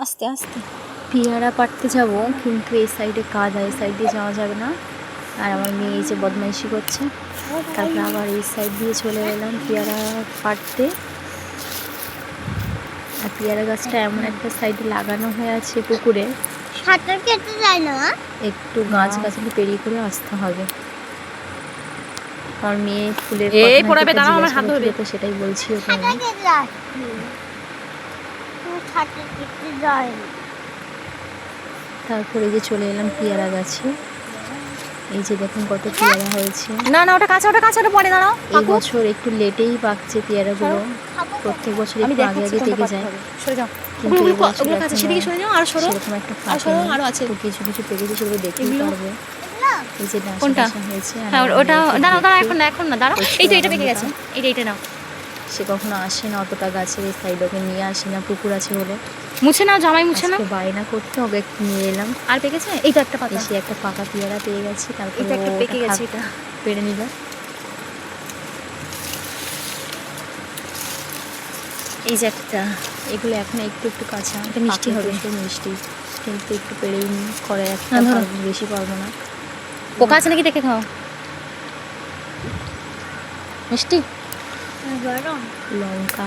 আস্তে আস্তে। পেয়ারা পাড়তে যাব, কিন্তু এই সাইডে কাদা, এই সাইড দিয়ে যাওয়া যাবে না। আর আমার মেয়ে এই যে বদমাইশি করছে। তারপরে আবার এই সাইড দিয়ে চলে এলাম পেয়ারা পাড়তে। আর পেয়ারা গাছটা এমন একটা সাইডে লাগানো হয়ে আছে পুকুরে, সাঁতার কেটে যায় না, একটু গাছ গাছালি পেরিয়ে করে আসতে হবে। আমার মেয়ে ফুলের তো সেটাই বলছি ওকে আমি। তারপরে যে চলে এলাম পেয়ারা গাছে। এই যে দেখুন কত পেয়ারা হয়েছে। না না, ওটা কাঁচা, ওটা কাঁচা, ওটা পরে দাঁড়াও। এই বছর একটু লেটেই পাকছে পেয়ারাগুলো, প্রত্যেক বছর একটু আগে আগে থেকে যায়। সরে যাও, কিন্তু এই বছর ওগুলো কাঁচা, সেদিকে সরে যাও। আর সরো, সেরকম একটা আর সরো, পাকেনি। আরো আছে। তো কিছু কিছু পেকেছে, সেগুলো দেখতেই পারবো। এই যে কোনটা ডাঁশা হয়েছে। হ্যাঁ ওটা দাঁড়াও দাঁড়াও, এখন না, এখন না, দাঁড়াও। এই তো এটা পেকে গেছে, এইটা নাও। সে কখনো আসে না অতটা গাছের এই সাইড, ওকে নিয়ে আসে না, পুকুর আছে বলে। মুছে নাও জামাই, মুছে নাও। বায়না করতে ওকে একটু নিয়ে এলাম। আর পেকেছে এই তো একটা পাতা, এসে একটা পাকা পেয়ারা পেয়ে গেছি। তারপরে এটা একটা পেকে গেছে, এটা পেড়ে নিল। এই যে একটা। এগুলো এখন একটু একটু কাঁচা, এটা মিষ্টি হবে, মিষ্টি, কিন্তু একটু পেড়েই করে একটা, বেশি পারবো না। পোকা আছে নাকি দেখে খাও। মিষ্টি লঙ্কা,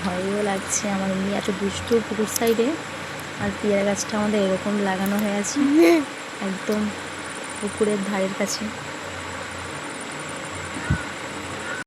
ভয়ও লাগছে আমার, এমনি এত দুষ্টু পুকুর সাইডে। আর পেয়ারা গাছটা আমাদের এরকম লাগানো হয়ে আছে একদম পুকুরের ধারের কাছে।